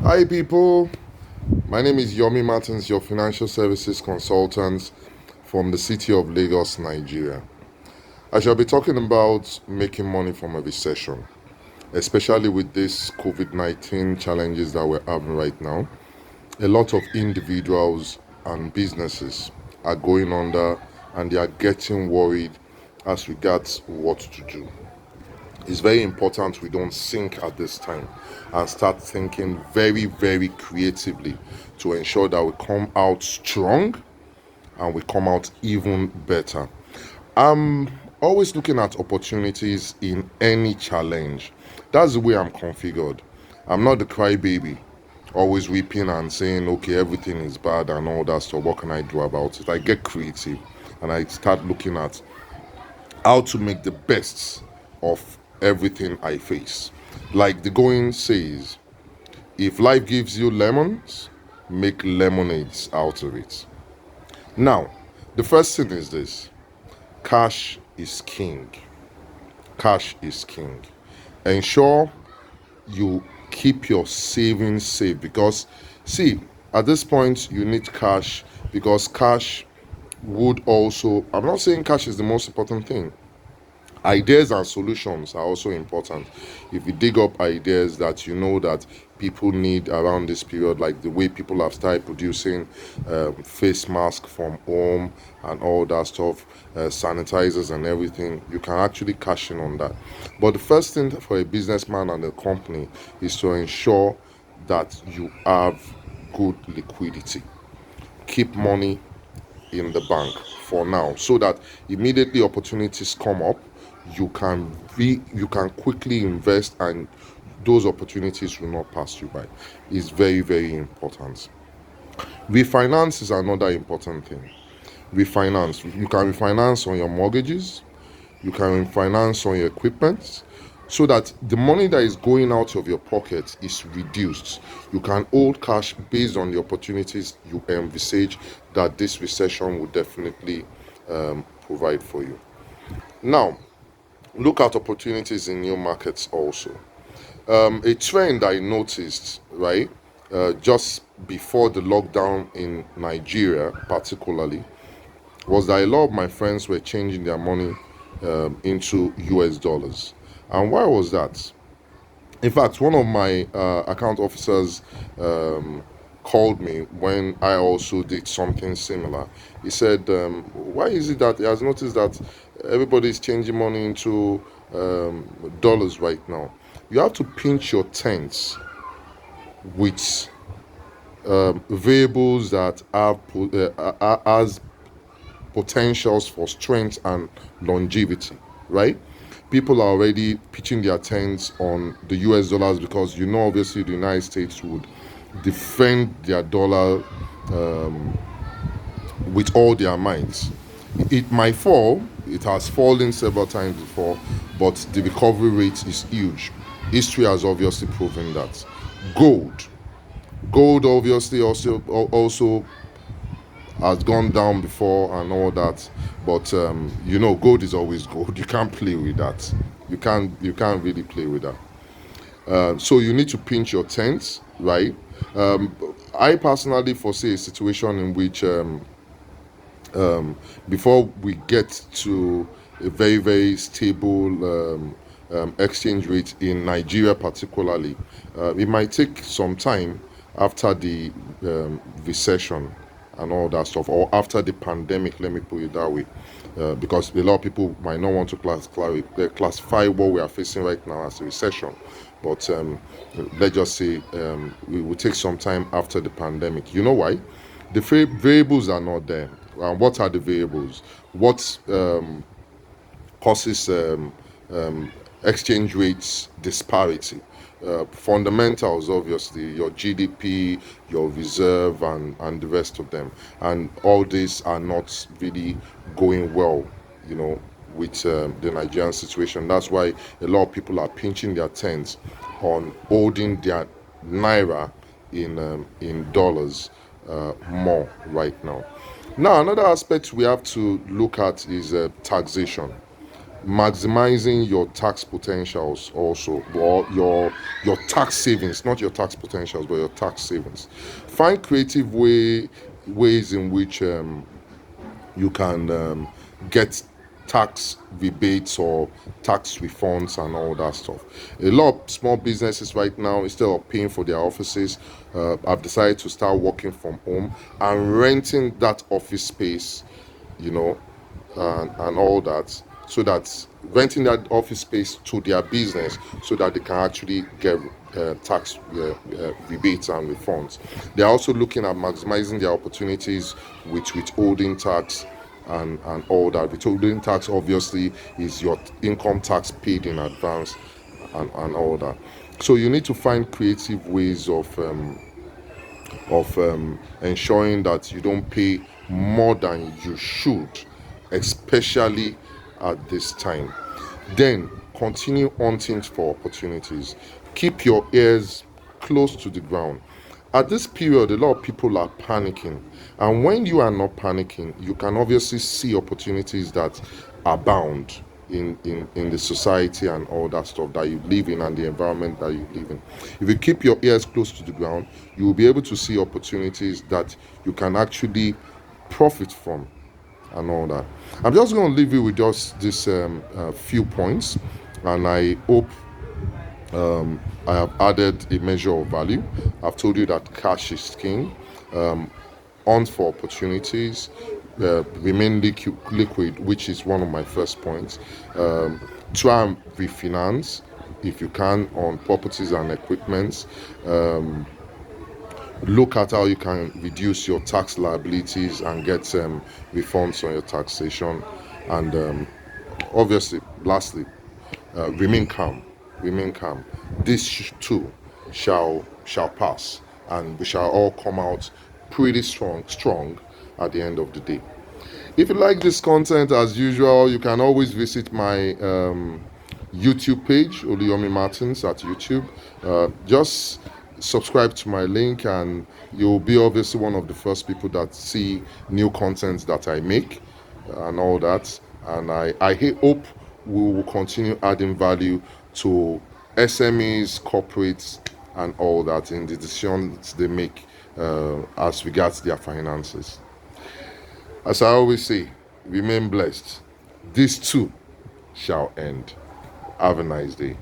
Hi, people. My name is Yomi Martins, your financial services consultant from the city of Lagos, Nigeria. I shall be talking about making money from a recession, especially with these COVID 19 challenges that we're having right now. A lot of individuals and businesses are going under and they are getting worried as regards what to do. It's very important we don't sink at this time and start thinking very, very creatively to ensure that we come out strong and we come out even better. I'm always looking at opportunities in any challenge. That's the way I'm configured. I'm not the crybaby, always weeping and saying, okay, everything is bad and all that stuff. What can I do about it? I get creative and I start looking at how to make the best of everything I face. Like the going says, if life gives you lemons, make lemonades out of it. Now, the first thing is this: cash is king. Cash is king. Ensure you keep your savings safe because, see, at this point, you need cash because cash would also, I'm not saying cash is the most important thing. Ideas and solutions are also important. If you dig up ideas that you know that people need around this period, like the way people have started producing face masks from home and all that stuff, sanitizers and everything, you can actually cash in on that. But the first thing for a businessman and a company is to ensure that you have good liquidity. Keep money in the bank for now so that immediately opportunities come up, you can quickly invest and those opportunities will not pass you by. It's very, very important. Refinance is another important thing. Refinance, you can refinance on your mortgages, you can refinance on your equipment so that the money that is going out of your pocket is reduced. You can hold cash based on the opportunities you envisage that this recession will definitely provide for you. Now, look at opportunities in new markets also. A trend I noticed, right, just before the lockdown in Nigeria, particularly, was that a lot of my friends were changing their money into US dollars. And why was that? In fact, one of my account officers called me when I also did something similar. He said, why is it that he has noticed that everybody is changing money into dollars right now? You have to pinch your tents with variables that have as potentials for strength and longevity, right? People are already pitching their tents on the US dollars because you know obviously the United States would defend their dollar with all their might. It might fall, it has fallen several times before, but the recovery rate is huge. History has obviously proven that. Gold. Gold obviously also has gone down before and all that, but gold is always gold. You can't play with that. You can't really play with that. So you need to pinch your tent, right? um, I personally foresee a situation in which before we get to a very, very stable exchange rate in Nigeria, particularly, it might take some time after the recession and all that stuff, or after the pandemic, let me put it that way, because a lot of people might not want to classify what we are facing right now as a recession. But let's just say it will take some time after the pandemic. You know why? The variables are not there. What are the variables? What causes exchange rates disparity? Fundamentals, obviously, your GDP, your reserve, and the rest of them. And all these are not really going well, you know, with the Nigerian situation. That's why a lot of people are pinching their tents on holding their naira in dollars more right now. Now, another aspect we have to look at is taxation. maximizing your tax potentials also, or your tax savings, not your tax potentials but your tax savings. Find creative ways in which you can get tax rebates or tax refunds and all that stuff. A lot of small businesses right now, instead of paying for their offices, have decided to start working from home and renting that office space, you know, and all that, so that renting that office space to their business so that they can actually get tax rebates and refunds. They're also looking at maximizing their opportunities with withholding tax and all that. Withholding tax obviously is your income tax paid in advance and all that. So you need to find creative ways of ensuring that you don't pay more than you should, especially at this time. Then continue hunting for opportunities. Keep your ears close to the ground. At this period, a lot of people are panicking. And when you are not panicking, you can obviously see opportunities that abound in the society and all that stuff that you live in and the environment that you live in. If you keep your ears close to the ground, you will be able to see opportunities that you can actually profit from and all that. I'm just going to leave you with just this few points, and I hope I have added a measure of value. I've told you that cash is king. Hunt for opportunities, remain liquid, which is one of my first points. Try and refinance if you can on properties and equipments. Look at how you can reduce your tax liabilities and get refunds on your taxation. And obviously, lastly, remain calm. Remain calm. This too shall pass, and we shall all come out pretty strong at the end of the day. If you like this content, as usual, you can always visit my YouTube page, Oluyomi Martins at YouTube. Just subscribe to my link, and you'll be obviously one of the first people that see new content that I make and all that. And I hope we will continue adding value to SMEs, corporates, and all that in the decisions they make as regards their finances. As I always say, remain blessed. This too shall end. Have a nice day.